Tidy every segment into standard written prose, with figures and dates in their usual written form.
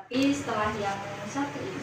Tapi setelah yang satu ini,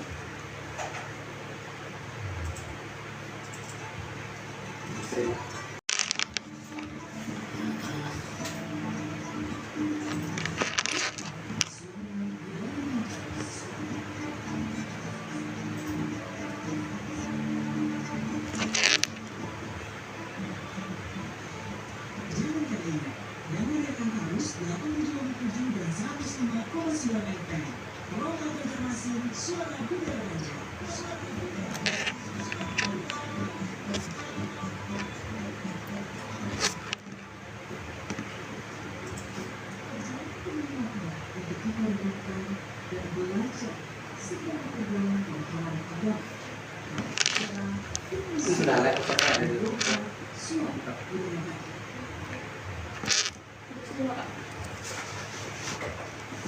sudah live ada dulu.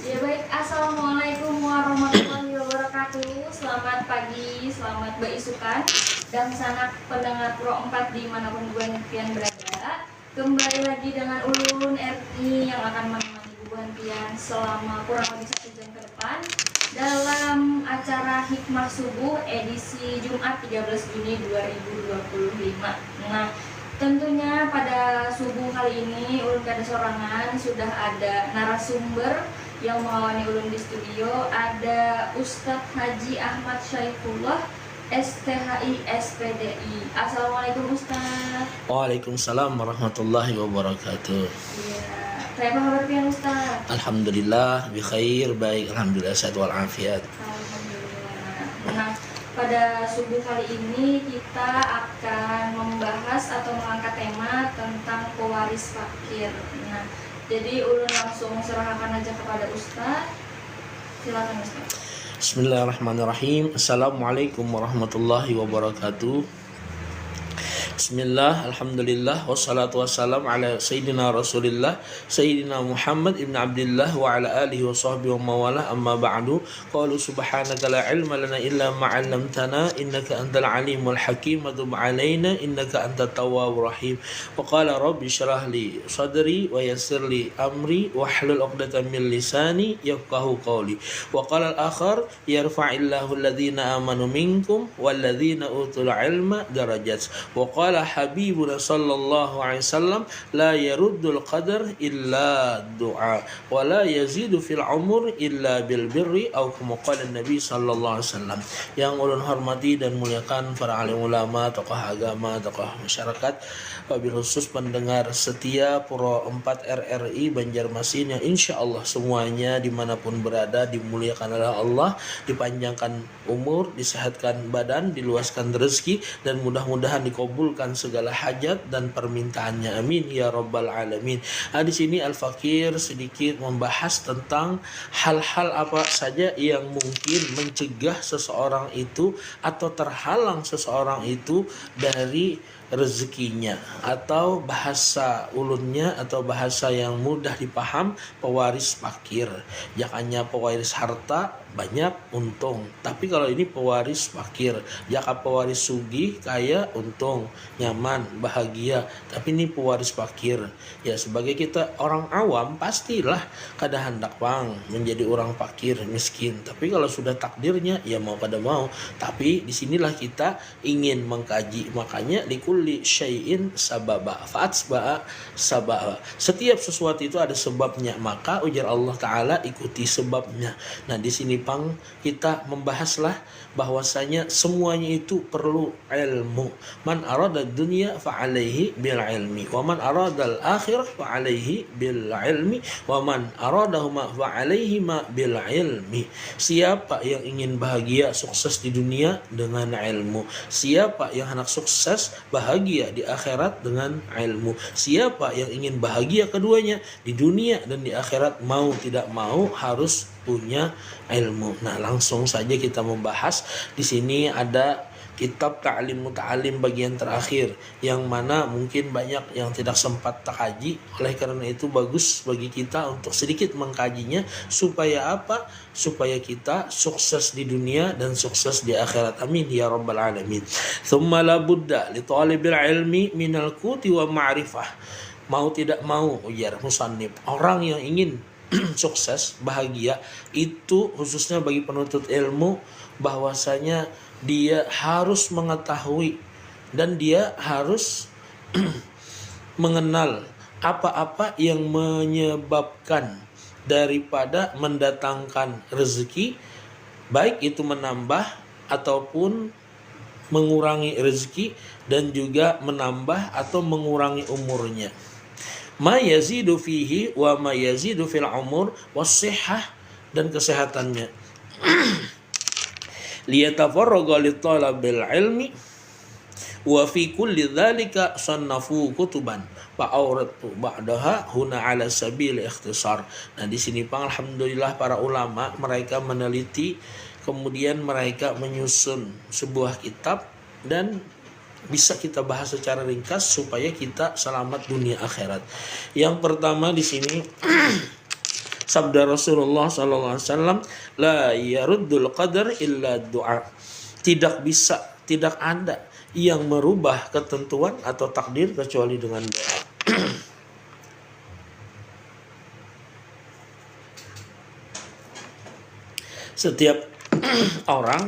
ya baik, assalamualaikum warahmatullahi wabarakatuh. Selamat pagi, selamat berisukan dan sanak pendengar Pro 4 dimanapun kalian berada. Kembali lagi dengan Ulun RI yang akan menemani Bu Tian selama kurang lebih 1 jam ke depan dalam acara Hikmah Subuh edisi Jumat 13 Juni 2025. Nah, tentunya pada subuh kali ini Ulun kada sorangan, sudah ada narasumber yang mengawani Ulun di studio. Ada Ustadz Haji Ahmad Syaifullah, STHI SPDI. Assalamualaikum Ustadz. Waalaikumsalam warahmatullahi wabarakatuh. Iya, saya apa kabar pian Ustadz? Alhamdulillah bi khair, baik, alhamdulillah sehat wal afiat. Alhamdulillah. Nah, pada subuh kali ini kita akan membahas atau mengangkat tema tentang pewaris fakir. Nah, jadi Ulun langsung serahkan aja kepada Ustadz. Silakan Ustadz. Bismillahirrahmanirrahim. Assalamualaikum warahmatullahi wabarakatuh. Bismillah, alhamdulillah, wassalatu wassalam ala Sayyidina Rasulillah Sayyidina Muhammad ibn Abdillah wa ala alihi wa sahbihi wa mawala, amma ba'du. Qalu subhanaka la ilma lana illa ma'allamtana innaka antal alimul hakim wa tub alaina innaka antat tawwabur rahim. Wa qala rabbi shrah li sadri wa yassir li amri wa hlul 'uqdatam min lisani yafqahu qawli. Wa qala al-akhar yarfa'illahu alladhina amanu minkum walladhina utul ilma darajat. Wa qala habibuna sallallahu alaihi wasallam la yaruddul qadar illa du'a wa la yazidu fil umur illa bil birri au kama qala Nabi sallallahu alaihi wasallam. Yang ulun hormati dan muliakan para alim ulama, tokoh agama, tokoh masyarakat, wabil khusus pendengar setia Pro 4 RRI Banjarmasin yang insya Allah semuanya dimanapun berada dimuliakan oleh Allah, dipanjangkan umur, disehatkan badan, diluaskan rezeki, dan mudah-mudahan dikabulkan segala hajat dan permintaannya, amin ya rabbal alamin. Di sini Al-Fakir sedikit membahas tentang hal-hal apa saja yang mungkin mencegah seseorang itu atau terhalang seseorang itu dari rezekinya, atau bahasa ulunnya atau bahasa yang mudah dipaham, pewaris fakir. Jangannya pewaris harta banyak untung, tapi kalau ini pewaris fakir. Jaka pewaris sugih kaya untung, nyaman, bahagia, tapi ini pewaris fakir. Ya, sebagai kita orang awam pastilah kada hendak pang menjadi orang fakir miskin, tapi kalau sudah takdirnya ya mau kada mau. Tapi disinilah kita ingin mengkaji, makanya likulli syai'in sababa fa'atsba'a sababa. Setiap sesuatu itu ada sebabnya, maka ujar Allah Ta'ala ikuti sebabnya. Nah, di sini pang kita membahaslah bahwasanya semuanya itu perlu ilmu. Man arada dunya fa'alaihi bil ilmi wa man arada al akhirah fa'alaihi bil ilmi wa man aradahuma fa'alaihi ma bil ilmi. Siapa yang ingin bahagia sukses di dunia dengan ilmu, siapa yang hendak sukses bahagia di akhirat dengan ilmu, siapa yang ingin bahagia keduanya di dunia dan di akhirat, mau tidak mau harus punya ilmu. Nah, langsung saja kita membahas. Di sini ada kitab Ta'lim Muta'alim bagian terakhir, yang mana mungkin banyak yang tidak sempat terkaji. Oleh karena itu bagus bagi kita untuk sedikit mengkajinya, supaya apa? Supaya kita sukses di dunia dan sukses di akhirat, amin ya rabbal alamin. Tsumma la budda li talibil ilmi minal kuti wa ma'rifah. Mau tidak mau, ujar musannif, orang yang ingin sukses, bahagia itu khususnya bagi penuntut ilmu, bahwasanya dia harus mengetahui dan dia harus mengenal apa-apa yang menyebabkan daripada mendatangkan rezeki, baik itu menambah ataupun mengurangi rezeki, dan juga menambah atau mengurangi umurnya. Ma yazidu fihi wa ma yazidu fil umur was-sihhah, dan kesehatannya. Liyatafarraga li talabil ilmi wa fi kulli dzalika sannafu kutuban fa awratu ba'daha huna ala sabil ikhtisar. Nah, di sini Pak, alhamdulillah para ulama mereka meneliti, kemudian mereka menyusun sebuah kitab dan bisa kita bahas secara ringkas supaya kita selamat dunia akhirat. Yang pertama di sini sabda Rasulullah sallallahu alaihi wasallam, la yaruddul qadar illa du'a. Tidak ada yang merubah ketentuan atau takdir kecuali dengan doa. Setiap orang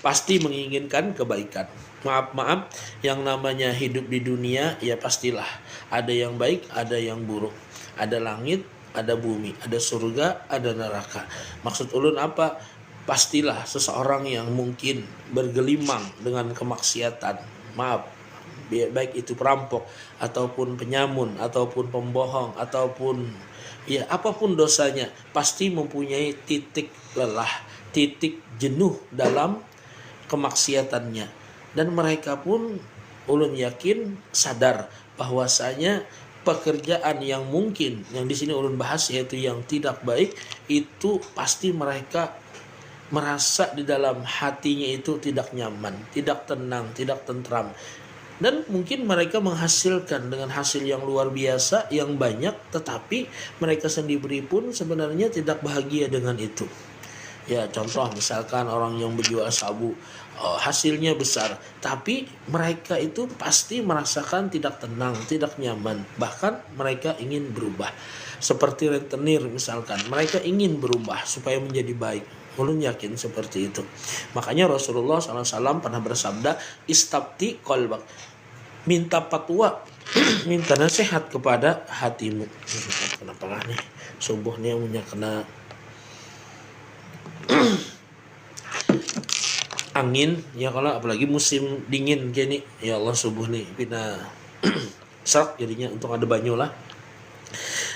pasti menginginkan kebaikan. Maaf, yang namanya hidup di dunia ya pastilah ada yang baik, ada yang buruk. Ada langit, ada bumi, ada surga, ada neraka. Maksud ulun apa? Pastilah seseorang yang mungkin bergelimang dengan kemaksiatan, maaf, baik itu perampok ataupun penyamun ataupun pembohong ataupun ya apapun dosanya, pasti mempunyai titik lelah, titik jenuh dalam kemaksiatannya. Dan mereka pun ulun yakin sadar bahwasanya pekerjaan yang mungkin yang di sini ulun bahas yaitu yang tidak baik itu pasti mereka merasa di dalam hatinya itu tidak nyaman, tidak tenang, tidak tentram. Dan mungkin mereka menghasilkan dengan hasil yang luar biasa, yang banyak, tetapi mereka sendiri pun sebenarnya tidak bahagia dengan itu. Ya contoh misalkan orang yang berjual sabu, hasilnya besar, tapi mereka itu pasti merasakan tidak tenang, tidak nyaman, bahkan mereka ingin berubah. Seperti rentenir misalkan, mereka ingin berubah supaya menjadi baik. Ulun yakin seperti itu. Makanya Rasulullah SAW pernah bersabda, istabti qalbak, minta fatwa, minta nasihat kepada hatimu. Kenapa nih subuh nih punya kena angin ya, kalau apalagi musim dingin gini ya Allah, subuh nih pina serak jadinya, untuk ada banyu lah.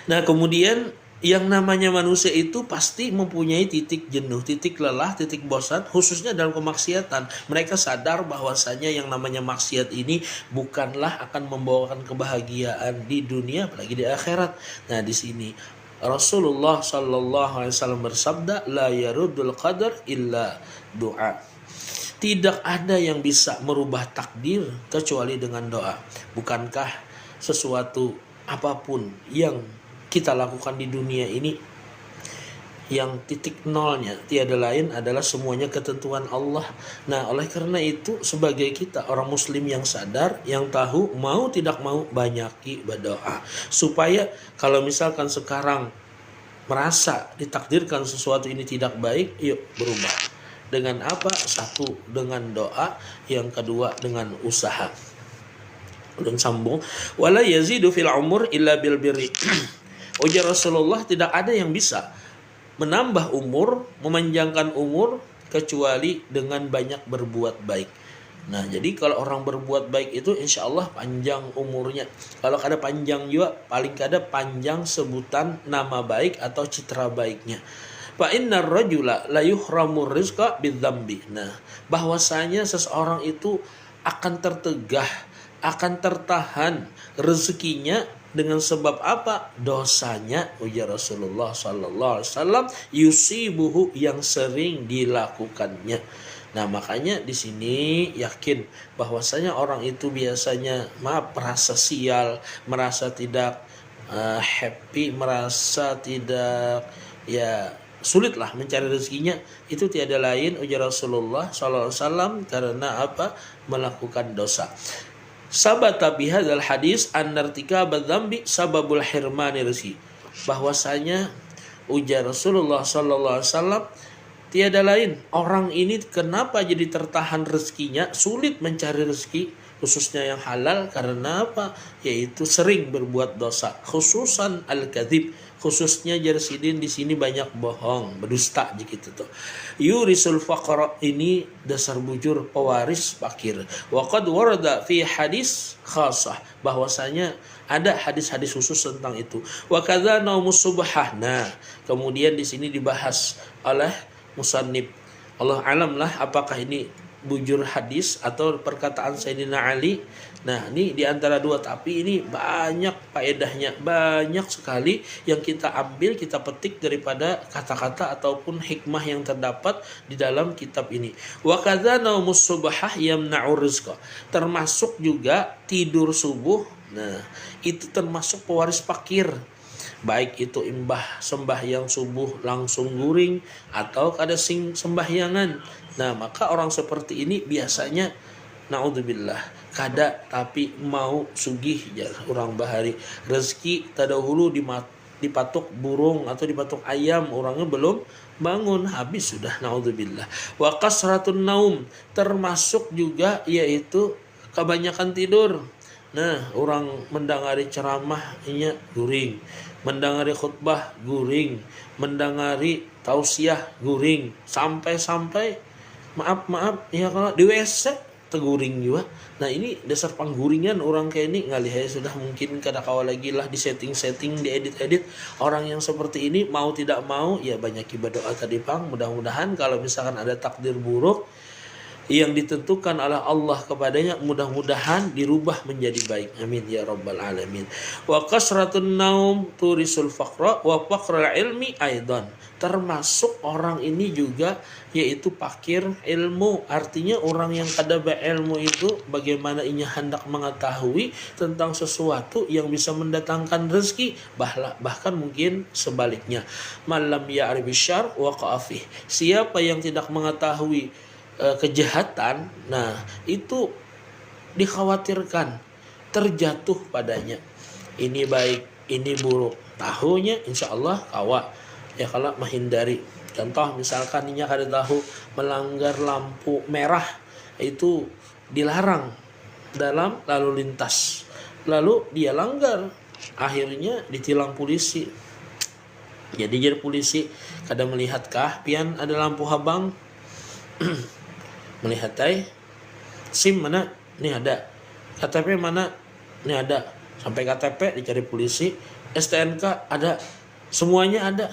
Nah kemudian yang namanya manusia itu pasti mempunyai titik jenuh, titik lelah, titik bosan, khususnya dalam kemaksiatan. Mereka sadar bahwasanya yang namanya maksiat ini bukanlah akan membawakan kebahagiaan di dunia apalagi di akhirat. Nah di sini Rasulullah sallallahu alaihi wasallam bersabda, la yaruddul qadar illa doa. Tidak ada yang bisa merubah takdir kecuali dengan doa. Bukankah sesuatu apapun yang kita lakukan di dunia ini yang titik nolnya tiada lain adalah semuanya ketentuan Allah. Nah oleh karena itu sebagai kita orang muslim yang sadar, yang tahu, mau tidak mau banyaki berdoa, supaya kalau misalkan sekarang merasa ditakdirkan sesuatu ini tidak baik, yuk berubah. Dengan apa? Satu, dengan doa. Yang kedua, dengan usaha. Dan sambung, wala yazidu fil umur illa bil birri. Ujar Rasulullah, tidak ada yang bisa menambah umur, memanjangkan umur kecuali dengan banyak berbuat baik. Nah, jadi kalau orang berbuat baik itu insya Allah panjang umurnya. Kalau kada panjang juga, paling kada panjang sebutan nama baik atau citra baiknya. Fa innar rajula la yuhramu rizqa bidzambi. Nah, bahwasanya seseorang itu akan tertegah, akan tertahan rezekinya dengan sebab apa? Dosanya, ujar Rasulullah sallallahu alaihi wasallam, yusibuhu, yang sering dilakukannya. Nah, makanya di sini yakin bahwasanya orang itu biasanya merasa sial, merasa tidak happy, merasa tidak sulitlah mencari rezekinya, itu tiada lain ujar Rasulullah sallallahu alaihi wasallam karena apa? Melakukan dosa. Sabata bihadzal hadis annartika badzambi sababul hirmani rizki. Bahwasanya Ujar Rasulullah sallallahu alaihi wasallam, tiada lain orang ini kenapa jadi tertahan rezekinya, sulit mencari rezeki khususnya yang halal karena apa? Yaitu sering berbuat dosa, khususan al-kadzib, khususnya Jarsidin di sini banyak bohong, berdusta begitu tuh. Yurisul faqra, ini dasar bujur pewaris fakir. Wa qad warada fi hadis khasah, bahwasanya ada hadis-hadis khusus tentang itu. Wa kadza naumus subhah. Nah, kemudian di sini dibahas oleh musannif. Allah alam lah apakah ini bujur hadis atau perkataan Sayyidina Ali. Nah, ini di antara dua, tapi ini banyak faedahnya, banyak sekali yang kita ambil, kita petik daripada kata-kata ataupun hikmah yang terdapat di dalam kitab ini. Wa kadza naumus subhah yamna'ur rizqa. Termasuk juga tidur subuh. Nah, itu termasuk pewaris fakir. Baik itu imbah sembahyang subuh langsung guring atau kada sing sembahyangan. Nah, maka orang seperti ini biasanya naudzubillah kada tapi mau sugih ya orang bahari rezeki tadahulu dipatok burung atau dipatok ayam, orangnya belum bangun habis sudah, naudzubillah. Wa kasratun naum, termasuk juga yaitu kebanyakan tidur. Nah, orang mendengari ceramahnya guring, mendengari khutbah guring, mendengari tausiah guring, sampai maaf ya kalau di WC teguring juga. Nah, ini dasar pangguringan orang kayak ini ngalih sudah mungkin kada kawal lagi lah di setting diedit orang yang seperti ini. Mau tidak mau ya banyak berdoa tadi pang, mudah-mudahan kalau misalkan ada takdir buruk yang ditentukan oleh Allah kepadanya, mudah-mudahan dirubah menjadi baik. Amin ya rabbal alamin. Wa kasratun naum turisul faqra wa faqrul ilmi aidan. Termasuk orang ini juga yaitu fakir ilmu. Artinya orang yang kada berilmu itu bagaimana ia hendak mengetahui tentang sesuatu yang bisa mendatangkan rezeki, bahkan mungkin sebaliknya. Malam ya'rif syarr wa qafih. Siapa yang tidak mengetahui kejahatan, nah itu dikhawatirkan terjatuh padanya. Ini baik, ini buruk. Tahunya insya Allah kawa ya kalau menghindari. Contoh misalkan ini kada tahu melanggar lampu merah, itu dilarang dalam lalu lintas. Lalu dia langgar, akhirnya ditilang polisi. Jadi polisi kada melihatkah pian ada lampu habang? Melihat SIM mana? Ini ada. KTP mana? Ini ada. Sampai KTP dicari polisi, STNK ada. Semuanya ada.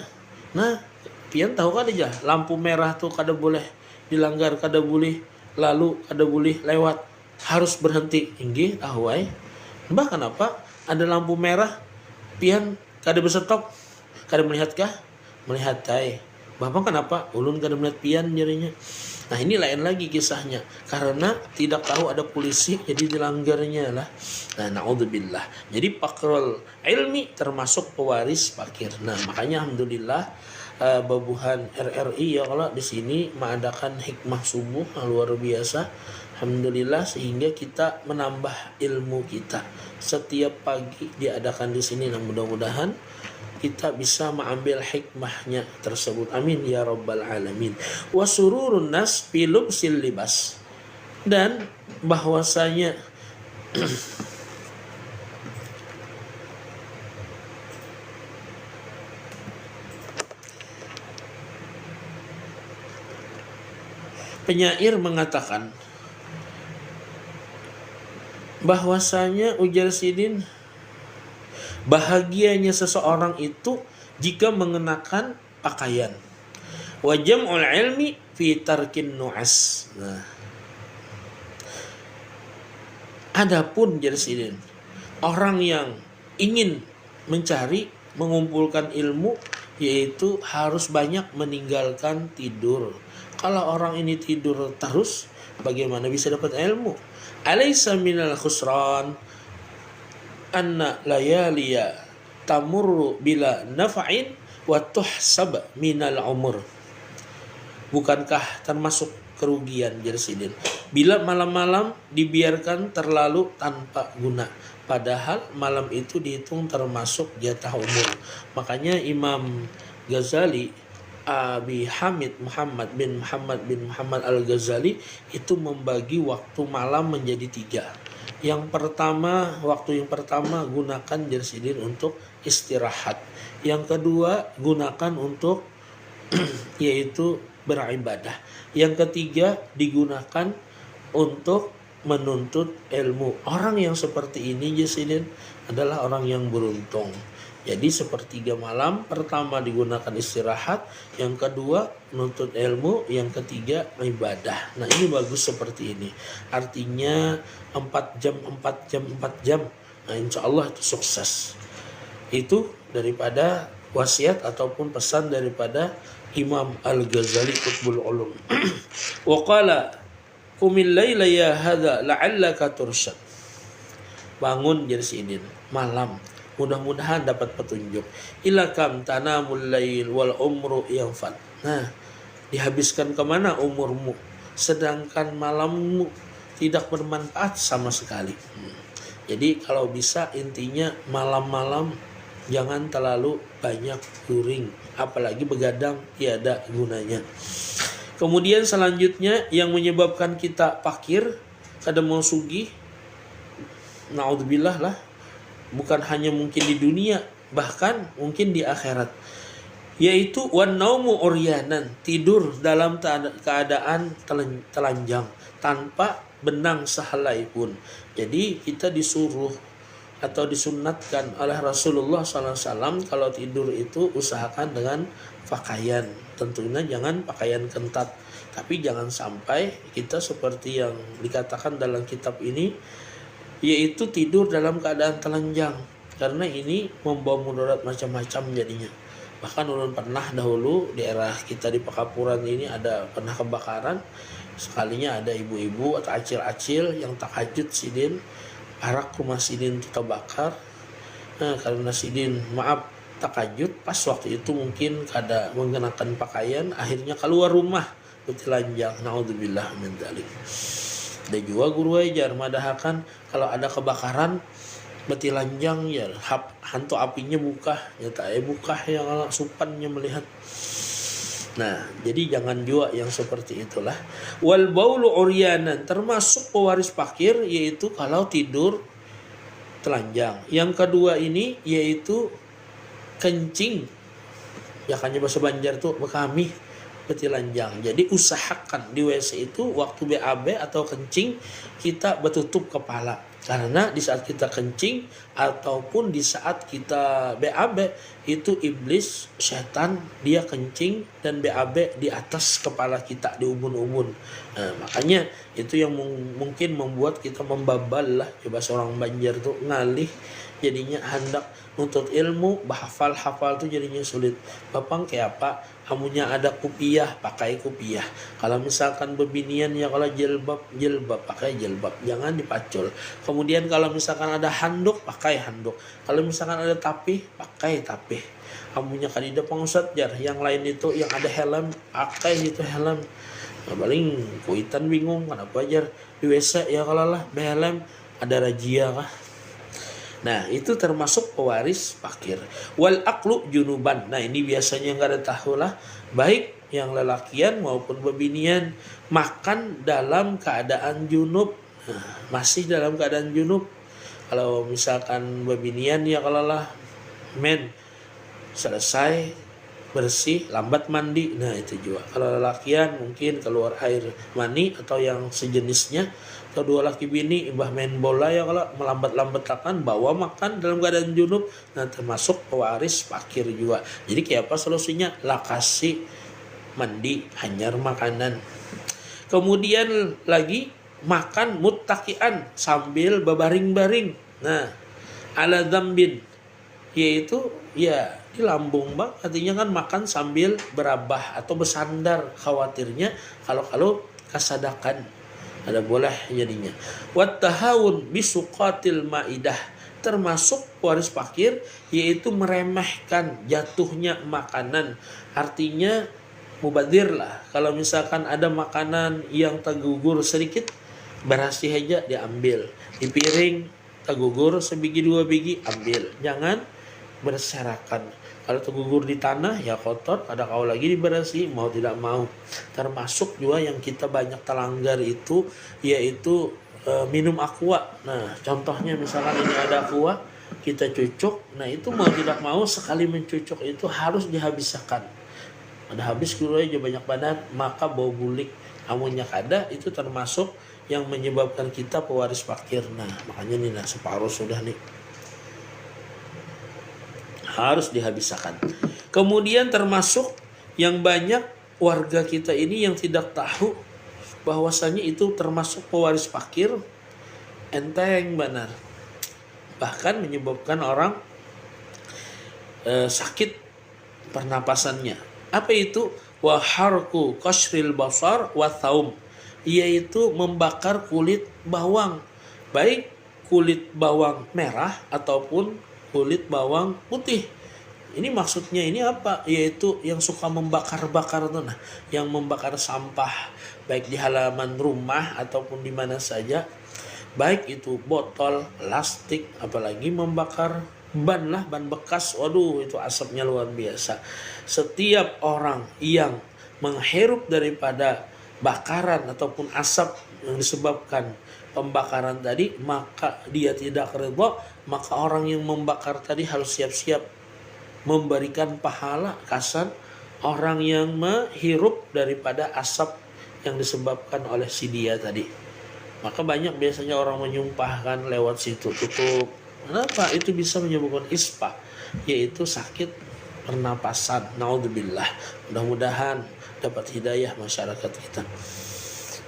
Nah, pian tahu kan aja lampu merah tuh kada boleh dilanggar, kada boleh lalu, kada boleh lewat, harus berhenti. Inggih tahu ai. Mbah kenapa ada lampu merah pian kada berstop? Kada melihatkah? Melihat Bapak kenapa? Ulun kada melihat pian jadinya. Nah, ini lain lagi kisahnya. Karena tidak tahu ada polisi, jadi dilanggarnya lah. Nah, naudzubillah. Jadi fakrul ilmi termasuk pewaris fakir. Nah, makanya alhamdulillah babuhan RRI ya kalau di sini mengadakan hikmah subuh luar biasa. Alhamdulillah sehingga kita menambah ilmu kita. Setiap pagi diadakan di sini. Nah, mudah-mudahan kita bisa mengambil hikmahnya tersebut. Amin ya rabbal alamin. Wa sururun nas filum silibas. Dan bahwasanya penyair mengatakan bahwasanya ujar Sidin bahagianya seseorang itu jika mengenakan pakaian. Wa jam'ul ilmi fi tarkin nu'as. Nah, adapun jadi orang yang ingin mencari mengumpulkan ilmu yaitu harus banyak meninggalkan tidur. Kalau orang ini tidur terus, bagaimana bisa dapat ilmu? Alaysa minal khusran anna layaliya tamurru bila nafa'in wa tuhsab minal umur. Bukankah termasuk kerugian Jersidin bila malam-malam dibiarkan terlalu tanpa guna, padahal malam itu dihitung termasuk jatah umur. Makanya Imam Ghazali, Abi Hamid Muhammad bin Muhammad Al-Ghazali itu membagi waktu malam menjadi 3. Waktu yang pertama gunakan Jersidin untuk istirahat. Yang kedua gunakan untuk yaitu beribadah. Yang ketiga digunakan untuk menuntut ilmu. Orang yang seperti ini Jersidin adalah orang yang beruntung. Jadi sepertiga malam pertama digunakan istirahat, yang kedua menuntut ilmu, yang ketiga ibadah. Nah ini bagus seperti ini. Artinya 4 jam. Nah insya Allah itu sukses. Itu daripada wasiat ataupun pesan daripada Imam Al-Ghazali Qutbul Ulum. Wa qala qumil laila ya hadza la'allaka tursyad. Bangun Jersidin malam, mudah-mudahan dapat petunjuk. Ilakam tanamul lail wal umru yanfad. Nah, dihabiskan kemana umurmu sedangkan malammu tidak bermanfaat sama sekali. Jadi kalau bisa intinya malam-malam jangan terlalu banyak touring, apalagi begadang tiada gunanya. Kemudian selanjutnya yang menyebabkan kita fakir, kada mau sugih, naudzubillah lah, bukan hanya mungkin di dunia, bahkan mungkin di akhirat, yaitu wan naumu uryanan, tidur dalam keadaan telanjang tanpa benang sehelai pun. Jadi kita disuruh atau disunatkan oleh Rasulullah SAW kalau tidur itu usahakan dengan pakaian. Tentunya jangan pakaian kentat, tapi jangan sampai kita seperti yang dikatakan dalam kitab ini, yaitu tidur dalam keadaan telanjang, karena ini membawa mudarat macam-macam jadinya. Bahkan ulun pernah dahulu di era kita di Pekapuran ini pernah kebakaran, sekalinya ada ibu-ibu atau acil-acil yang tahajud sidin, arak rumah sidin itu terbakar. Nah karena sidin tahajud pas waktu itu mungkin kada mengenakan pakaian, akhirnya keluar rumah telanjang. Naudzubillah min dzalik. Dan juga guru ajar madahakan kalau ada kebakaran betilanjang ya hantu apinya buka yang supannya melihat. Nah jadi jangan juga yang seperti itulah. Wal baulu uryanan, termasuk pewaris fakir yaitu kalau tidur telanjang. Yang kedua ini yaitu kencing, ya kan bahasa Banjar tuh bekami betilanjang. Jadi usahakan di WC itu waktu BAB atau kencing kita bertutup kepala, karena di saat kita kencing ataupun di saat kita BAB itu iblis setan dia kencing dan BAB di atas kepala kita, di ubun-ubun. Nah, makanya itu yang mungkin membuat kita membabal lah, coba seorang Banjar tuh ngalih, jadinya hendak nuntut ilmu, hafal tuh jadinya sulit. Bapang kayak apa? Kamunya ada kupiah, pakai kupiah. Kalau misalkan bebinian ya kalau jilbab, pakai jilbab. Jangan dipacul. Kemudian kalau misalkan ada handuk, pakai handuk. Kalau misalkan ada tapih, pakai tapih. Kamunya kadida pangsat jar. Yang lain itu yang ada helm, pakai itu helm. Nah, paling kuitan bingung kenapa jar di WC ya kalau lah helm ada razia kah? Nah itu termasuk pewaris fakir. Wal aklu junuban. Nah ini biasanya nggak ada tahu lah, baik yang lelakian maupun bebinian makan dalam keadaan junub. Nah, masih dalam keadaan junub. Kalau misalkan bebinian ya kalau lah selesai bersih lambat mandi. Nah itu juga. Kalau lelakian mungkin keluar air mani atau yang sejenisnya, atau dua laki bini imbah main bola ya kalau melambat-lambatakan bawa makan dalam keadaan junub. Nah termasuk pewaris fakir juga. Jadi kayak apa solusinya? Lakasi mandi hanyar makanan. Kemudian lagi makan muttaqian sambil berbaring-baring. Nah ala dzambin, yaitu ya di lambung bang, artinya kan makan sambil berabah atau bersandar, khawatirnya kalau kasadakan ada boleh jadinya. Wat tahawun bisuqatil maidah, termasuk waris fakir yaitu meremehkan jatuhnya makanan, artinya mubadir lah. Kalau misalkan ada makanan yang tergugur sedikit, berhasil aja diambil di piring, tergugur sebiji dua biji ambil, jangan berserakan. Kalau tergugur di tanah ya kotor, ada kau lagi diberasi mau tidak mau. Termasuk juga yang kita banyak terlanggar itu yaitu minum aqua. Nah, contohnya misalkan ini ada aqua, kita cucuk, nah itu mau tidak mau sekali mencucuk itu harus dihabiskan. Ada habis dulu aja banyak badan, maka bau bulik amonyak ada, itu termasuk yang menyebabkan kita pewaris fakir. Nah, makanya nih separuh sudah nih harus dihabiskan. Kemudian termasuk yang banyak warga kita ini yang tidak tahu bahwasanya itu termasuk pewaris fakir, enteng benar. Bahkan menyebabkan orang sakit pernapasannya. Apa itu? Wa harku qashril basar wa thaum, yaitu membakar kulit bawang, baik kulit bawang merah ataupun kulit bawang putih. Ini maksudnya ini apa? Yaitu yang suka membakar-bakar tuh, nah, yang membakar sampah baik di halaman rumah ataupun di mana saja, baik itu botol, plastik, apalagi membakar ban lah, ban bekas. Waduh, itu asapnya luar biasa. Setiap orang yang menghirup daripada bakaran ataupun asap yang disebabkan pembakaran tadi, maka dia tidak ridha, maka orang yang membakar tadi harus siap-siap memberikan pahala kasan orang yang menghirup daripada asap yang disebabkan oleh si dia tadi. Maka banyak biasanya orang menyumpahkan lewat situ tutup. Kenapa? Itu bisa menyebabkan ispa, yaitu sakit pernapasan. Naudzubillah. Mudah-mudahan dapat hidayah masyarakat kita.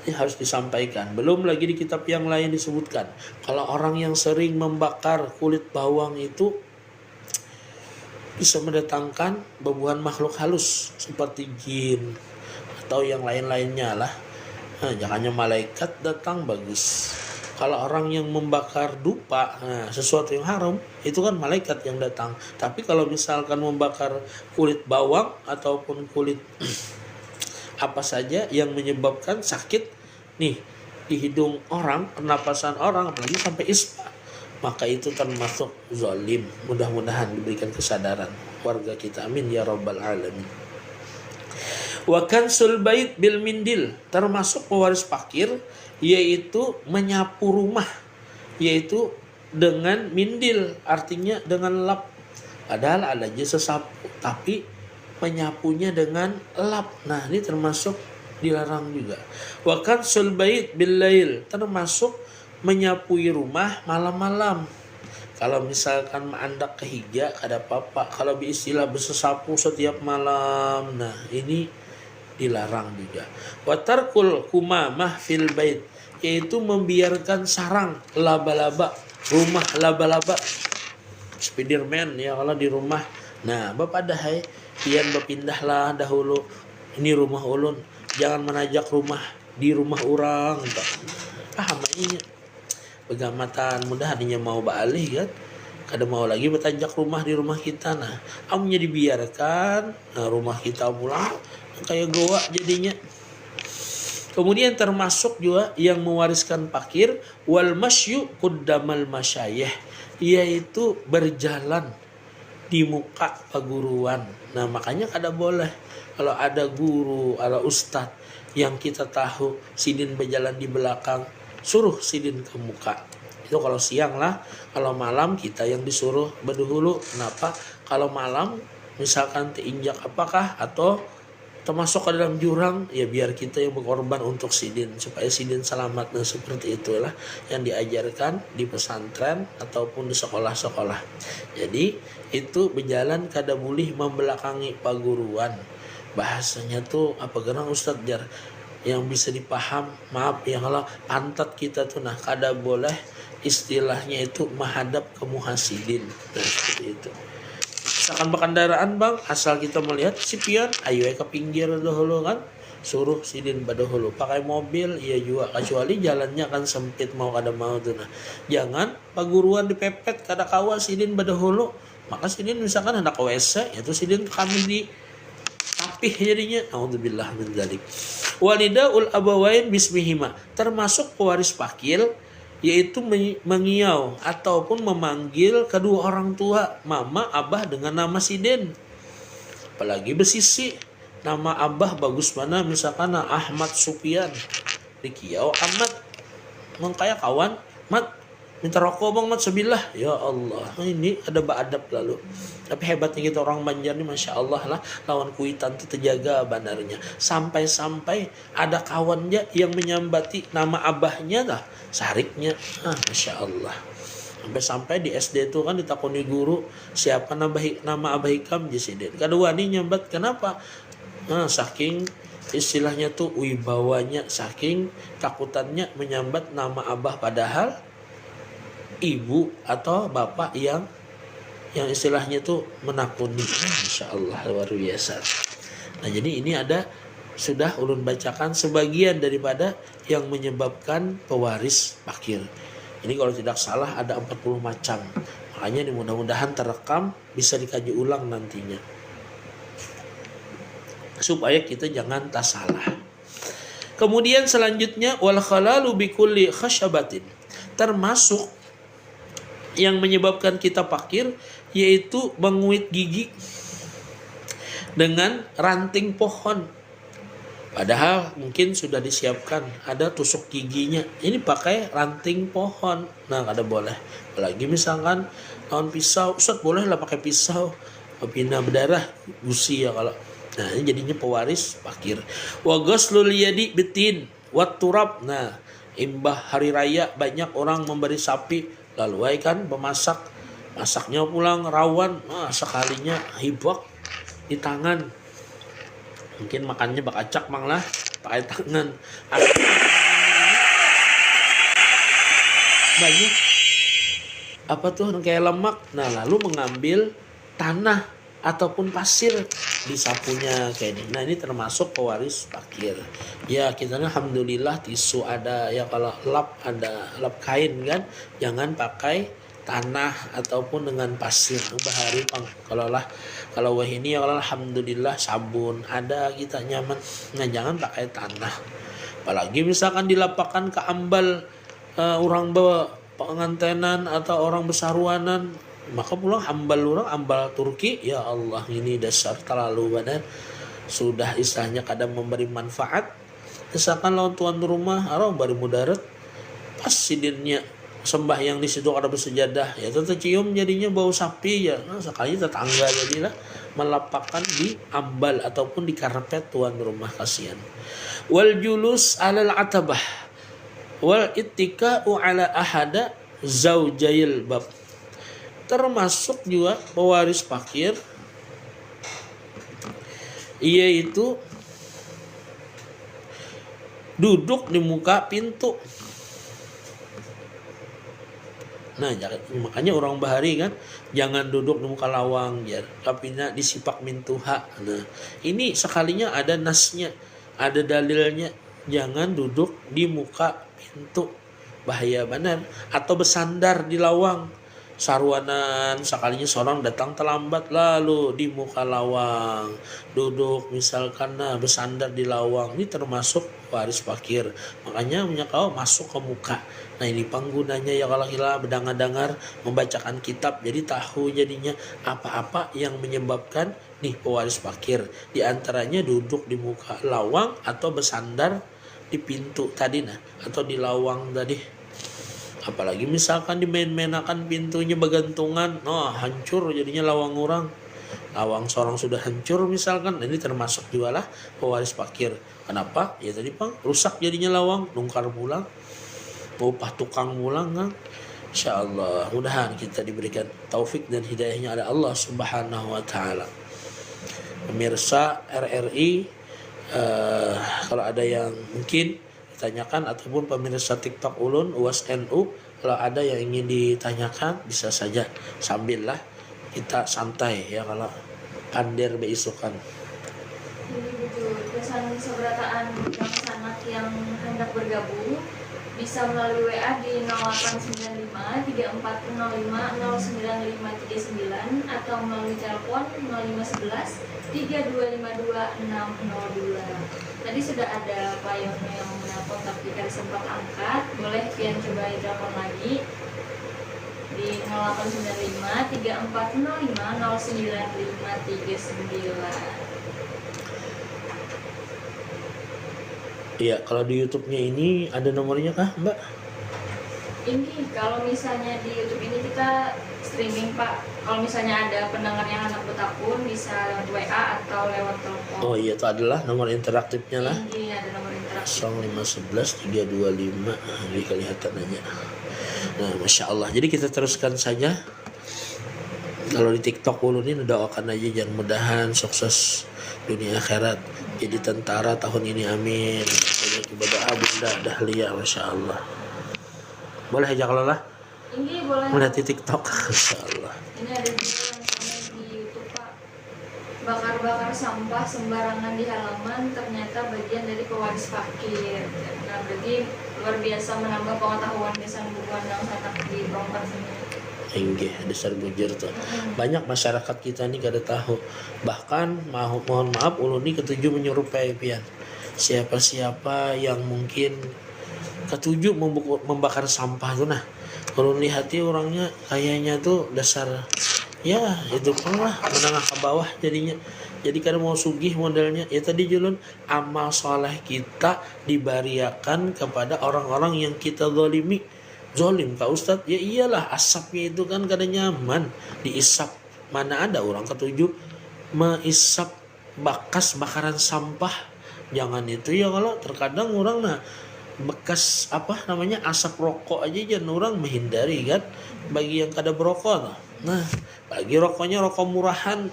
Ini harus disampaikan. Belum lagi di kitab yang lain disebutkan, kalau orang yang sering membakar kulit bawang itu bisa mendatangkan bebuhan makhluk halus seperti jin atau yang lain-lainnya lah. Nah, jangannya malaikat datang bagus. Kalau orang yang membakar dupa, nah, sesuatu yang haram, itu kan malaikat yang datang. Tapi kalau misalkan membakar kulit bawang ataupun kulit apa saja yang menyebabkan sakit nih di hidung orang, pernapasan orang, apalagi sampai ispa, maka itu termasuk zalim. Mudah-mudahan diberikan kesadaran warga kita, amin ya rabbal alamin. Wa kansul bait bil mindil, termasuk pewaris fakir, yaitu menyapu rumah, yaitu dengan mindil, artinya dengan lap. Padahal ada aja sesapu, tapi menyapunya dengan lap. Nah, ini termasuk dilarang juga. Wa kansul bait bil lail, termasuk menyapui rumah malam-malam. Kalau misalkan andak kehiga ada apa-apa. Kalau istilah bersesapu setiap malam, nah ini dilarang juga. Wa tarkul kumamah fil bait, yaitu membiarkan sarang laba-laba, rumah laba-laba. Spiderman ya kalau di rumah. Nah, bapak dahai pian berpindahlah dahulu, ini rumah ulun, jangan menajak rumah di rumah orang. Paham ini? Begamatan mudah hanya mau balik kan, kada mau lagi bertajak rumah di rumah kita. Nah, amunya dibiarkan, nah, rumah kita pulang kayak goa jadinya. Kemudian termasuk juga yang mewariskan fakir wal masyu quddamal masyayikh, yaitu berjalan di muka perguruan. Nah, makanya kada boleh kalau ada guru, ada ustadz yang kita tahu sidin berjalan di belakang, suruh sidin ke muka. Itu kalau siang lah. Kalau malam kita yang disuruh berdahulu. Kenapa? Kalau malam misalkan teinjak apakah atau termasuk ke dalam jurang, ya biar kita yang berkorban untuk sidin supaya sidin selamat. Nah, seperti itulah yang diajarkan di pesantren ataupun di sekolah-sekolah. Jadi itu berjalan kada boleh membelakangi paguruan. Bahasanya tuh apa gerang Ustadz Jar yang bisa dipaham, maaf ya kalau pantat kita tuh nah kada boleh istilahnya itu menghadap ke muhasidin. Nah, seperti itu. Misalkan berkendaraan bang, asal kita melihat si pion, ayo ke pinggir dahulu kan, suruh sidin badahulu. Pakai mobil, iya juga, kecuali jalannya kan sempit mau kada mau tuh nah. Jangan paguruan dipepet kada kawa sidin badahulu. Maka sidin misalkan hendak ke WC, itu sidin kami di tapih jadinya. Naudzubillah min dzalik. Walidaul abawain bismihima, termasuk pewaris fakir, yaitu mengiau ataupun memanggil kedua orang tua, mama, abah dengan nama sidin. apalagi besisi nama abah bagus mana, misalkan Ahmad Supian di Kiau Ahmad mengkaya kawan mat minta rokok bang mat sebilah, ya Allah ini ada adab lalu. Tapi hebatnya kita orang Banjar nih masya Allah lah, lawan kuitan itu terjaga bandarnya, sampai-sampai ada kawannya yang menyambati nama abahnya lah sariknya, masya Allah. Sampai-sampai di SD itu kan ditakoni guru siapa nama abah Hikam Jesiden, kedua nih nyambat kenapa, saking istilahnya tuh wibawanya, saking takutannya menyambat nama abah, padahal ibu atau bapak yang istilahnya tuh menakuni. Masya Allah luar biasa. Nah jadi ini ada sudah ulun bacakan sebagian daripada yang menyebabkan pewaris fakir. Ini kalau tidak salah ada 40 macam. Makanya ini mudah-mudahan terekam bisa dikaji ulang nantinya, supaya kita jangan tak salah. Kemudian selanjutnya wal khalalu bikulli khasyabatin, termasuk yang menyebabkan kita fakir yaitu menguit gigi dengan ranting pohon, padahal mungkin sudah disiapkan ada tusuk giginya, ini pakai ranting pohon. Nah kada boleh, apalagi misalkan lawan pisau, Ustaz boleh lah pakai pisau, pina berdarah gusi ya kalau. Nah ini jadinya pewaris fakir. Wa ghaslul yadi bitin wat turab. Nah imbah hari raya banyak orang memberi sapi, lalu kan masaknya pulang rawan, sekalinya hibak di tangan, mungkin makannya bak acak mang lah pakai tangan, banyak apa tuh kayak lemak. Nah lalu mengambil tanah ataupun pasir disapunya kayak ini. Nah ini termasuk pewaris fakir. Ya kita alhamdulillah tisu ada, ya kalau lap ada lap kain kan, jangan pakai tanah ataupun dengan pasir bahari pang. Kalau wah ini ya kalau alhamdulillah sabun ada kita nyaman. Nah jangan pakai tanah. Apalagi misalkan dilapakan ke ambal orang pengantenan atau orang besaruanan, maka pulang ambal Turki, ya Allah ini dasar terlalu badan, sudah istilahnya kadang memberi manfaat. Misalkan lawan tuan rumah orang bari mudarat pas sidinnya sembahyang di situ ada bersejadah, ya tetap cium jadinya bau sapi ya. Nah, sekali tetangga jadilah melapakkan di ambal ataupun di karpet tuan rumah, kasihan. Wal julus alal atabah wal ittika'u ala ahada zaujail bab, termasuk juga pewaris fakir yaitu duduk di muka pintu. Nah makanya orang bahari kan jangan duduk di muka lawang ya, tapi disipak mintuha. Nah ini sekalinya ada nasnya, ada dalilnya, jangan duduk di muka pintu, bahaya benar. Atau bersandar di lawang, sarwanan sekalinya seorang datang terlambat lalu di muka lawang duduk misalkan, bersandar di lawang, ini termasuk waris fakir. Makanya menyakau masuk ke muka. Nah ini penggunanya ya kalau kita berdengar membacakan kitab, jadi tahu jadinya apa-apa yang menyebabkan nih pewaris fakir. Di antaranya duduk di muka lawang atau bersandar di pintu tadi atau di lawang tadi. Apalagi misalkan dimain-mainakan pintunya bergantungan, hancur jadinya lawang orang. Lawang seorang sudah hancur misalkan, ini termasuk juga lah pewaris fakir. Kenapa? Ya tadi rusak jadinya lawang, nungkar pulang, upah tukang pulang kan. Insyaallah mudahan kita diberikan taufik dan hidayahnya ada Allah Subhanahu wa taala. Pemirsa RRI, kalau ada yang mungkin ditanyakan ataupun pemirsa TikTok Ulun UAS NU, kalau ada yang ingin ditanyakan bisa saja sambil lah kita santai ya kalau pandir beisukan. Ini betul, pesan seberataan yang sanak yang hendak bergabung bisa melalui WA di 0895 3405 09539 atau melalui telepon 0511 3252 602. Tadi sudah ada Pak Yono yang menelpon tapi kan sempat angkat, boleh pian coba telepon lagi. di 0895 3405 0959. Iya, kalau di YouTube-nya ini ada nomornya kah, Mbak? Ini kalau misalnya di YouTube ini kita streaming Pak. Kalau misalnya ada pendengar yang anak betapun bisa lewat WA atau lewat telepon. Oh iya, itu adalah nomor interaktifnya lah. Ini ada nomor interaktif. 0511 325. Ini kelihatan aja. Nah, Masya Allah. Jadi kita teruskan saja. Kalau di TikTok ulun ini doakan aja jangan mudahan sukses dunia akhirat. Jadi tentara tahun ini, amin. Banyak ibadah Bunda Dahlia, Masya Allah. Boleh aja kalau lah Ini boleh. melihat di TikTok, Masya Allah. Ini ada juga yang komen di YouTube Pak. Bakar-bakar sampah sembarangan di halaman ternyata bagian dari pewaris fakir. Nah berarti luar biasa menambah pengetahuan desain bukuan yang sanak di Brompton sini. Enggih, dasar bujur tuh. Banyak masyarakat kita ini kada tahu. Bahkan mohon maaf ulun ini ketujuh menyerupai pian. Siapa-siapa yang mungkin ketujuh membakar sampah tuh, nah ulun lihat orangnya kayaknya tuh dasar ya itu pun lah menengah ke bawah jadinya. Jadi kada mau sugih modelnya. Ya tadi julun amal soleh kita dibariakan kepada orang-orang yang kita zalimi. Zolim Kak Ustadz, ya iyalah asapnya itu kan kada nyaman diisap. Mana ada orang ketujuh mengisap bekas bakaran sampah. Jangan itu ya, kalau terkadang orang bekas asap rokok aja jangan orang menghindari kan, bagi yang kada berokok. Nah bagi rokoknya rokok murahan,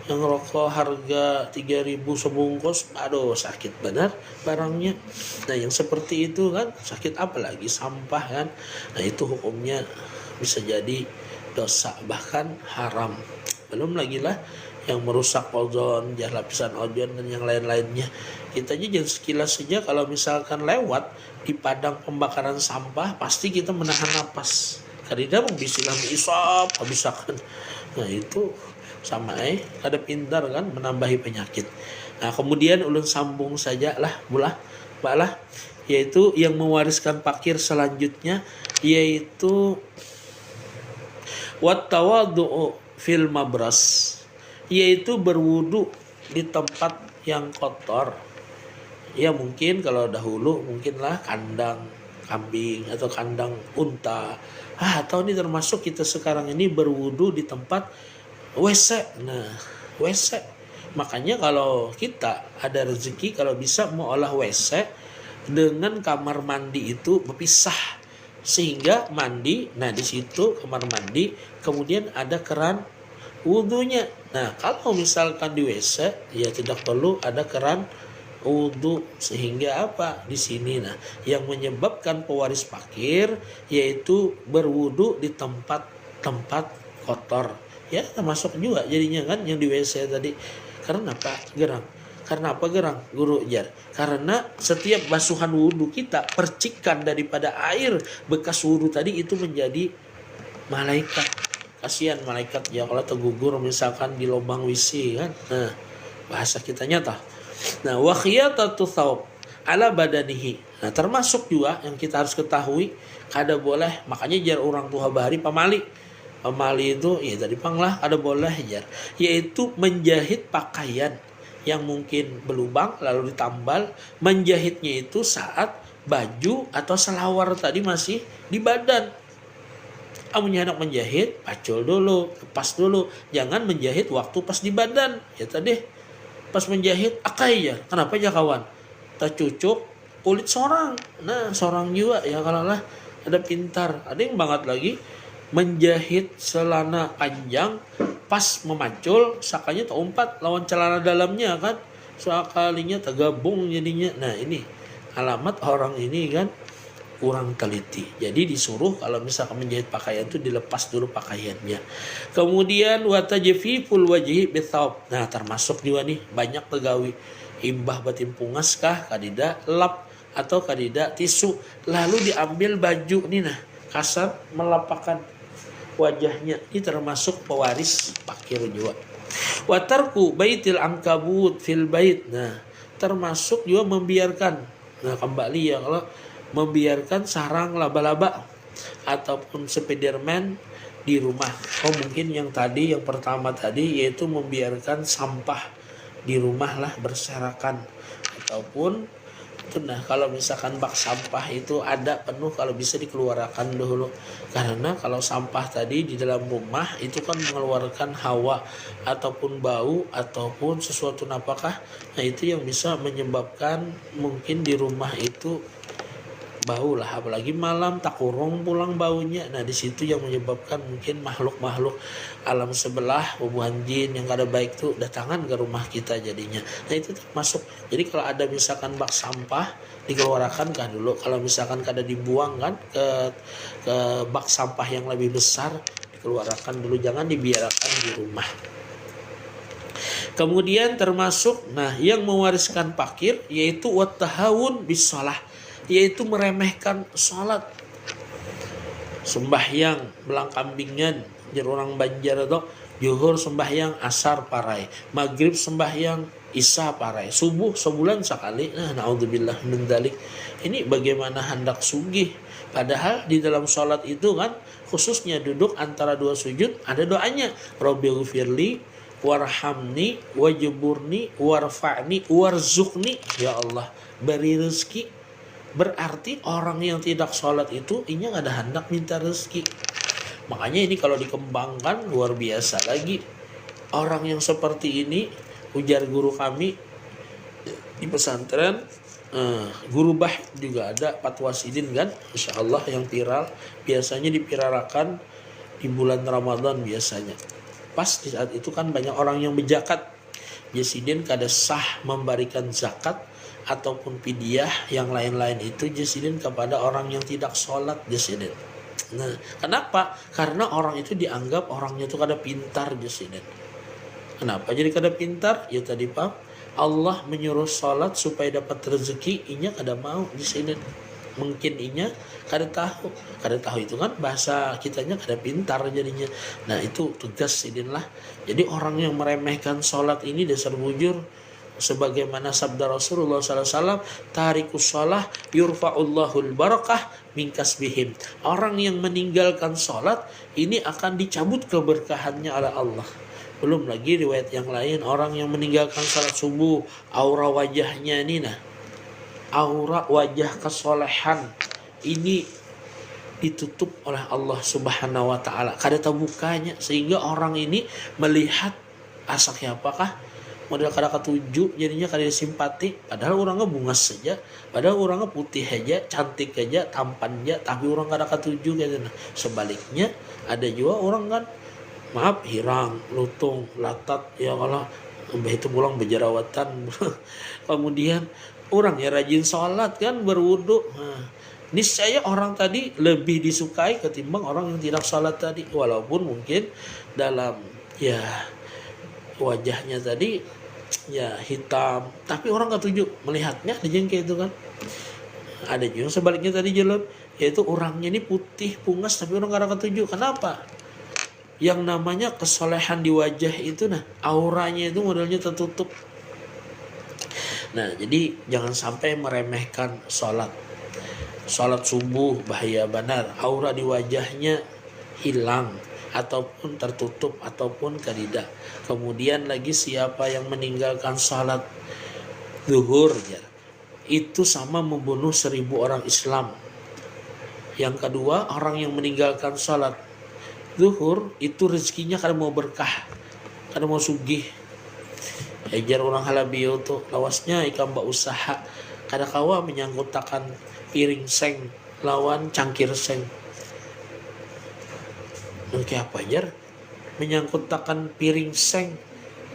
yang rokok harga 3.000 sebungkus, aduh sakit benar barangnya. Nah yang seperti itu kan sakit, apalagi sampah kan. Nah itu hukumnya bisa jadi dosa, bahkan haram. Belum lagi lah yang merusak ozon, lapisan ozon dan yang lain-lainnya. Kita aja jangan sekilas saja kalau misalkan lewat di padang pembakaran sampah pasti kita menahan napas. Karena membisilah isap habisakan. Nah itu sama ada pintar kan menambahi penyakit. Nah kemudian ulun sambung saja lah yaitu yang mewariskan fakir selanjutnya, yaitu wat tawadhu fil mabras, yaitu berwudu di tempat yang kotor. Ya mungkin kalau dahulu mungkinlah kandang kambing atau kandang unta, atau ini termasuk kita sekarang ini berwudu di tempat WC. Nah, WC. Makanya kalau kita ada rezeki, kalau bisa mau olah WC dengan kamar mandi itu berpisah, sehingga mandi, nah di situ kamar mandi, kemudian ada keran wudunya. Nah, kalau misalkan di WC ya tidak perlu ada keran wudu, sehingga apa di sini yang menyebabkan pewaris fakir yaitu berwudu di tempat-tempat kotor. Ya termasuk juga jadinya kan yang di WC tadi. Karena apa gerang? Karena apa gerang? Guru ujar. Karena setiap basuhan wudhu kita, percikan daripada air bekas wudhu tadi itu menjadi malaikat. Kasihan malaikat ya kalau tergugur misalkan di lubang WC kan. Nah bahasa kita nyata. Nah wa khiyatatu thawb ala badanihi. Nah termasuk juga yang kita harus ketahui, kada boleh, makanya jar orang tua bahari pamali itu ya tadi panglah ada boleh jar, yaitu menjahit pakaian yang mungkin berlubang lalu ditambal. Menjahitnya itu saat baju atau selawar tadi masih di badan. Amunnya anak menjahit, pacul dulu, lepas dulu, jangan menjahit waktu pas di badan. Ya tadi pas menjahit akai ya, kenapa ya kawan? Tak cucuk kulit sorang. Nah sorang juga ya kalau lah ada pintar, ada yang banget lagi menjahit celana panjang pas memacul sakanya terumpat lawan celana dalamnya kan, sekalinya tergabung jadinya. Nah ini alamat orang ini kan kurang teliti. Jadi disuruh kalau misalkan menjahit pakaian itu dilepas dulu pakaiannya. Kemudian watajfiful wajhi bithawb. Nah termasuk juga nih banyak pegawi imbah batin pungas kah kadida lap atau kadida tisu, lalu diambil baju nih kasar melapakkan wajahnya. Ini termasuk pewaris fakir juga. Watarku baitil angkabut fil bait. Nah termasuk juga membiarkan, nah kembali ya kalau membiarkan sarang laba-laba ataupun Spiderman di rumah. Oh mungkin yang pertama tadi yaitu membiarkan sampah di rumah lah berserakan, ataupun itu. Nah kalau misalkan bak sampah itu ada penuh, kalau bisa dikeluarkan dulu, karena kalau sampah tadi di dalam rumah itu kan mengeluarkan hawa ataupun bau ataupun sesuatu napakah. Nah itu yang bisa menyebabkan mungkin di rumah itu bau lah, apalagi malam tak kurung pulang baunya. Nah di situ yang menyebabkan mungkin makhluk-makhluk alam sebelah, hubungan jin yang kada baik tuh datangan ke rumah kita jadinya. Nah itu termasuk. Jadi kalau ada misalkan bak sampah dikeluarkan kan dulu, kalau misalkan kada dibuang kan ke bak sampah yang lebih besar, dikeluarkan dulu, jangan dibiarkan di rumah. Kemudian termasuk yang mewariskan fakir yaitu wattahawun bis shalah, yaitu meremehkan salat. Sembahyang belang kambingan jadi orang Banjar atau zuhur sembahyang, asar parai, maghrib sembahyang, isya parai, subuh sebulan sekali. Nah naudzubillah min dzalik. Ini bagaimana hendak sugih, padahal di dalam salat itu kan khususnya duduk antara dua sujud ada doanya, Rabbighfirli warhamni wajburni warfa'ni warzuqni, ya Allah beri rezeki. Berarti orang yang tidak sholat itu inya gak ada hendak minta rezeki. Makanya ini kalau dikembangkan luar biasa lagi. Orang yang seperti ini, ujar guru kami di pesantren, guru bah juga ada, Fatwa Sidin kan, Insya Allah yang viral. Biasanya dipirarakan di bulan Ramadan biasanya. Pas di saat itu kan banyak orang yang berzakat. Jasidin kada sah memberikan zakat ataupun fidyah yang lain-lain itu jasidin kepada orang yang tidak sholat jasidin. Nah, kenapa? Karena orang itu dianggap orangnya itu kada pintar jasidin. Kenapa jadi kada pintar? Ya tadi Pak, Allah menyuruh sholat supaya dapat rezeki, inya kada mau jasidin. Mungkin inya kada tahu itu kan bahasa kitanya kada pintar jadinya. Nah itu tugas sidin lah. Jadi orang yang meremehkan sholat ini dasar bujur, sebagaimana sabda Rasulullah SAW, tarikus shalah yurfa'ullahul barakah min kasbihim. Orang yang meninggalkan sholat ini akan dicabut keberkahannya oleh Allah. Belum lagi riwayat yang lain, orang yang meninggalkan sholat subuh, aura wajahnya ini aura wajah kesolehan ini ditutup oleh Allah Subhanahu wa taala, kada terbukanya, sehingga orang ini melihat asaknya apakah model kada ketujuh, jadinya kada simpati, padahal orangnya bungas saja, padahal orangnya putih aja, cantik aja, tampan aja, tapi orang kada ketujuh gitu. Nah, sebaliknya ada juga orang kan maaf hirang, lutung, latat, ya kalau itu pulang berjerawatan. Kemudian orang ya rajin sholat kan, berwudu. Nah, niscaya orang tadi lebih disukai ketimbang orang yang tidak sholat tadi, walaupun mungkin dalam ya wajahnya tadi ya hitam, tapi orang ketujuh melihatnya ada jengke itu kan. Ada juga sebaliknya tadi jalan, yaitu orangnya ini putih pungas tapi orang kada ketujuh. Kenapa? Yang namanya kesolehan di wajah itu auranya itu modelnya tertutup. Nah jadi jangan sampai meremehkan sholat subuh, bahaya benar, aura di wajahnya hilang ataupun tertutup ataupun tidak. Kemudian lagi siapa yang meninggalkan sholat zuhur ya, itu sama membunuh 1000 orang Islam. Yang kedua, orang yang meninggalkan sholat zuhur itu rezekinya kada mau berkah, kada mau sugih. Ejar orang halabio tuh lawasnya ikan mbak usaha kada kawa menyangkutakan piring seng lawan cangkir seng. Oke apa jar? Menyangkutakan piring seng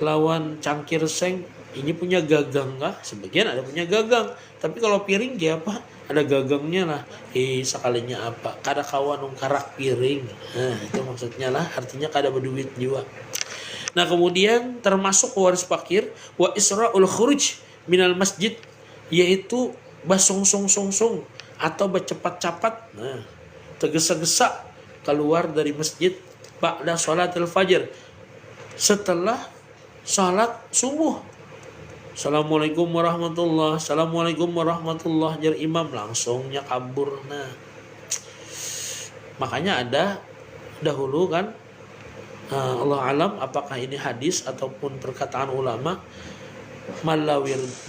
lawan cangkir seng, ini punya gagang kah? Sebagian ada punya gagang, tapi kalau piring dia apa? Ada gagangnya lah. Sekalinya apa? Kada kawa nungkarak piring. Nah itu maksudnya lah, artinya kada berduit juga. Nah kemudian termasuk waris fakir wa isra'ul khuruj minal masjid, yaitu basong-song-song atau bercepat-cepat, tergesa-gesa keluar dari masjid ba'da sholatil fajr, setelah sholat subuh. Assalamualaikum warahmatullah, assalamualaikum warahmatullah, jar imam langsungnya kabur. Nah Makanya ada dahulu kan, Allah alam apakah ini hadis ataupun perkataan ulama,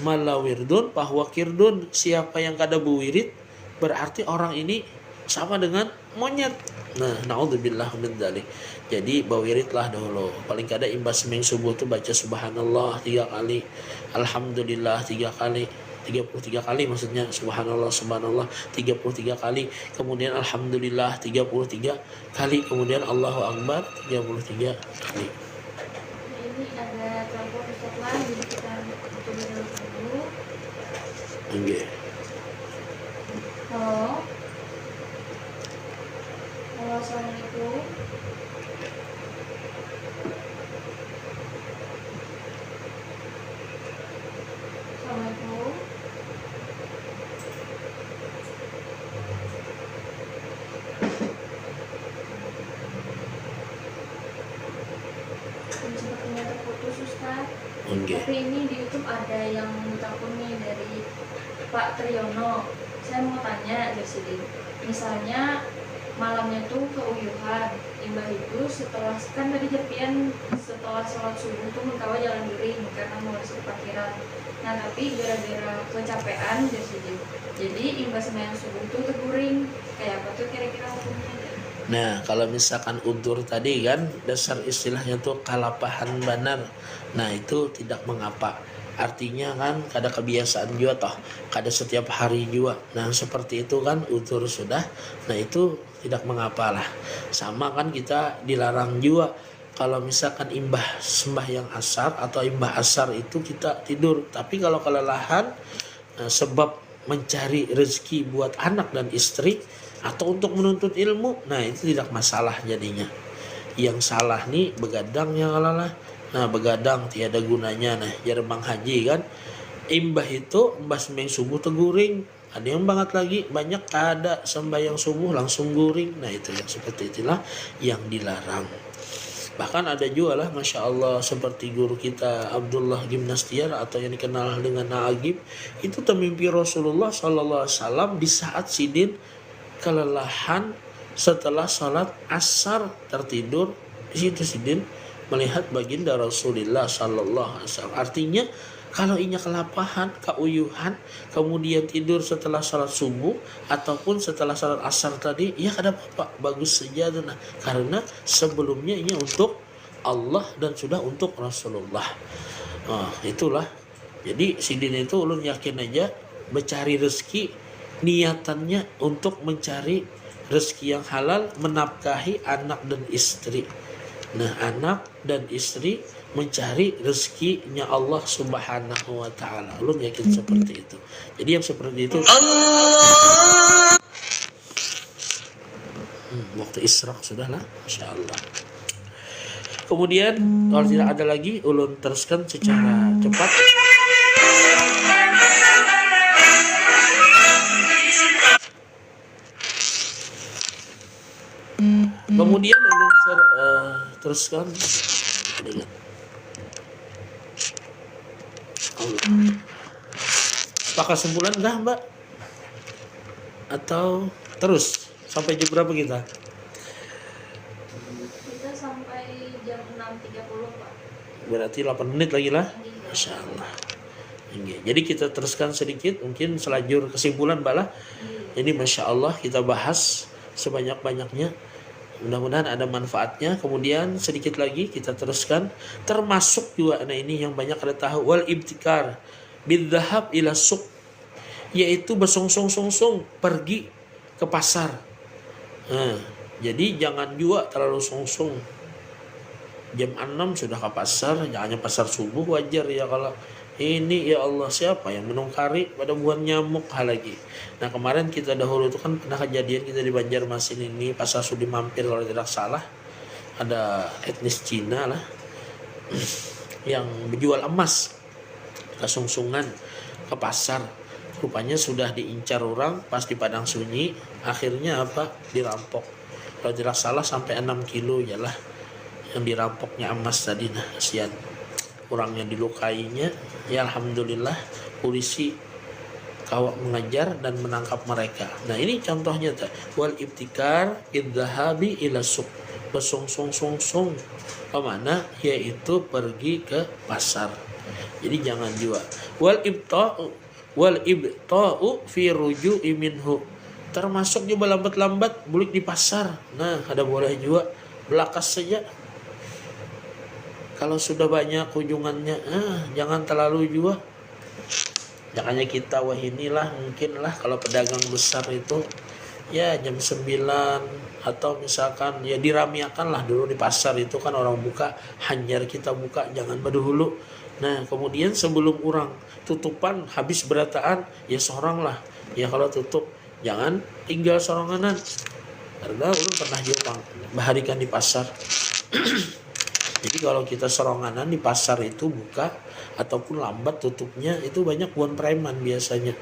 malawirdun bahwa kirdun, siapa yang kada buwirid berarti orang ini sama dengan monyet. Nah, naudzubillah min dzalik. Jadi bawiridlah dahulu. Paling kada imbas semeng subuh tuh baca subhanallah 3 kali, alhamdulillah 3 kali, 33 kali maksudnya, subhanallah subhanallah 33 kali, kemudian alhamdulillah 33 kali, kemudian Allahu akbar 33 kali. Ini ada telepon Ustaz lain, jadi kita coba dulu. Nggih. Halo. Halo, assalamualaikum. Assalamualaikum. Ini sepertinya terputus Ustaz. Nggih. Tapi ini di YouTube ada yang telepon nih dari Pak Triyono. Saya mau tanya dari sini. Misalnya malamnya tuh keuyuhan, imbah itu setelah kan tadi jepian setelah sholat subuh tuh mengkawa jalan miring karena mau masuk ke parkiran. Nah tapi gara-gara kecapean dari sini, jadi imbas sembahyang subuh tuh teguring. Kayak apa tuh kira-kira hukumnya? Nah, kalau misalkan udur tadi kan dasar istilahnya tuh kalapahan banar. Nah, itu tidak mengapa. Artinya kan kada kebiasaan juga toh, kada setiap hari juga. Nah, seperti itu kan udur sudah. Nah, itu tidak mengapa lah. Sama kan kita dilarang juga kalau misalkan imbah sembahyang asar atau imbah asar itu kita tidur. Tapi kalau kelelahan sebab mencari rezeki buat anak dan istri atau untuk menuntut ilmu, nah itu tidak masalah jadinya. Yang salah nih begadang yang alalah. Nah begadang tiada gunanya. Nah jarang haji kan, imbah itu imbah sembahyang subuh teguring. Ada yang banget lagi banyak ada sembahyang subuh langsung guring. Nah itu yang seperti itulah yang dilarang. Bahkan ada juga lah Masya Allah seperti guru kita Abdullah Gimnastiar atau yang dikenal dengan Naagib, itu temimpi Rasulullah SAW di saat sidin kelelahan setelah sholat asar tertidur. Di situ sidin melihat baginda Rasulullah SAW. Artinya kalau inya kelapahan, keuyuhan, kemudian tidur setelah sholat subuh ataupun setelah sholat asar tadi, ya kada apa-apa, bagus saja. Nah, karena sebelumnya ini untuk Allah dan sudah untuk Rasulullah. Nah, itulah. Jadi sidin itu ulun yakin aja mencari rezeki, niatannya untuk mencari rezeki yang halal, menafkahi anak dan istri. Nah, anak dan istri mencari rezekinya Allah Subhanahu wa taala. Lu yakin seperti itu. Jadi yang seperti itu waktu Isra sudah lah, Masya Allah. Kemudian kalau tidak ada lagi, ulun teruskan secara cepat. Kemudian ulun teruskan dengan Allah. Apakah sebulan dah Mbak? Atau terus sampai jam berapa kita? Kita sampai jam 6.30 Pak. Berarti 8 menit lagi lah. Masya Allah. Jadi kita teruskan sedikit, mungkin selajur kesimpulan Mbak lah. Jadi Masya Allah kita bahas sebanyak-banyaknya. Mudah-mudahan ada manfaatnya. Kemudian sedikit lagi kita teruskan, termasuk juga nah ini yang banyak ada tahu, wal ibtikar bidzahab ila suq, yaitu bersungsung-sungsung pergi ke pasar. Nah, jadi jangan juga terlalu sungsung. Jam 6 sudah ke pasar, jangan pasar subuh wajar ya kalau ini ya Allah siapa yang menungkari pada buah nyamuk hal lagi. Nah kemarin kita dahulu itu kan pernah kejadian kita di Banjarmasin ini pasar Sudi mampir kalau tidak salah, ada etnis Cina lah yang menjual emas kesungsungan ke pasar. Rupanya sudah diincar orang pas di padang sunyi, akhirnya apa dirampok. Kalau tidak salah sampai 6 kilo yalah yang dirampoknya emas tadi. Nah kasihan orang yang dilukainya, ya alhamdulillah polisi kawat mengejar dan menangkap mereka. Nah ini contohnya tuh, wal ibtikar idzahabi ila suq, besung-sung-sung kemana, yaitu pergi ke pasar. Jadi jangan jual. Wal ibta'u fi ruju'i minhu, termasuk juga lambat-lambat bulik di pasar. Nah ada boleh juga belakas saja. Kalau sudah banyak kunjungannya, jangan terlalu juga. Makanya kita wah inilah mungkin lah kalau pedagang besar itu ya jam 9 atau misalkan ya diramiakan lah dulu di pasar itu kan orang buka, hanyar kita buka, jangan berdahulu. Nah kemudian sebelum orang tutupan habis berataan ya seorang lah. Ya kalau tutup jangan tinggal soranganan. Karena ulun pernah juga baharikan di pasar. Jadi kalau kita soronganan di pasar itu buka ataupun lambat tutupnya itu banyak buan preman biasanya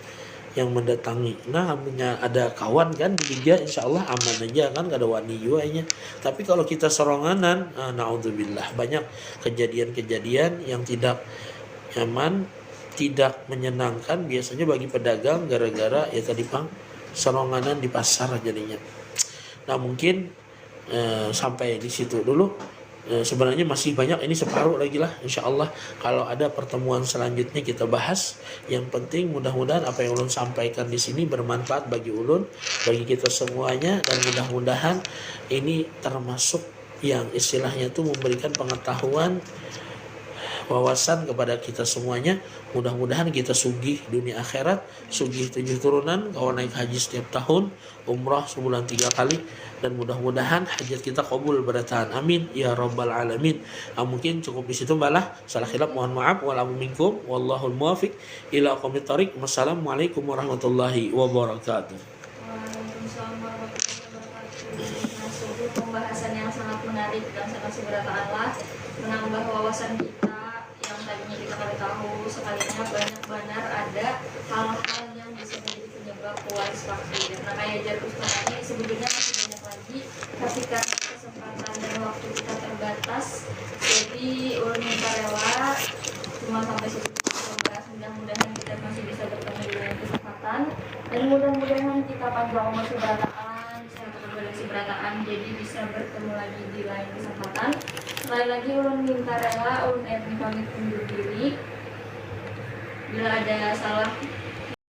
yang mendatangi. Nah punya ada kawan kan di liga, insya Allah aman aja kan, gak ada wani juanya. Tapi kalau kita soronganan, naudzubillah, banyak kejadian-kejadian yang tidak nyaman, tidak menyenangkan biasanya bagi pedagang gara-gara ya tadi pang soronganan di pasar jadinya. Nah mungkin sampai di situ dulu. Sebenarnya masih banyak, ini separuh lagi lah, insya Allah kalau ada pertemuan selanjutnya kita bahas. Yang penting mudah-mudahan apa yang ulun sampaikan di sini bermanfaat bagi ulun, bagi kita semuanya, dan mudah-mudahan ini termasuk yang istilahnya itu memberikan pengetahuan, wawasan kepada kita semuanya. Mudah-mudahan kita sugih dunia akhirat, sugih 7 turunan, kalau naik haji setiap tahun, umrah sebulan 3 kali, dan mudah-mudahan hajat kita kabul bertahan, amin ya rabbal alamin. Mungkin cukup di situ balah, salah khilaf mohon maaf, walakum minkum wallahul muwafiq ila aqwamit thoriq. Wassalamualaikum warahmatullahi wabarakatuh. Waalaikumsalam warahmatullahi wabarakatuh. Nah, pembahasan yang sangat menarik dan sangat sederhana, menambah wawasan kita yang tadinya kita kali tahu, sekalinya banyak benar ada hal-hal yang bisa menjadi penyebab waris fakir. Nah kayak Jarus ini sebetulnya masih banyak lagi, tapi karena kesempatan dan waktu kita terbatas, jadi ulun minta rela cuma sampai situ bahas. Mudah-mudahan kita masih bisa bertemu di lain kesempatan, dan mudah-mudahan kita panjang umur seberataan, sehat berbadan seberataan, jadi bisa bertemu lagi di lain kesempatan. Sekali lagi ulun minta rela, ulun pamit undur diri. Bila ada salah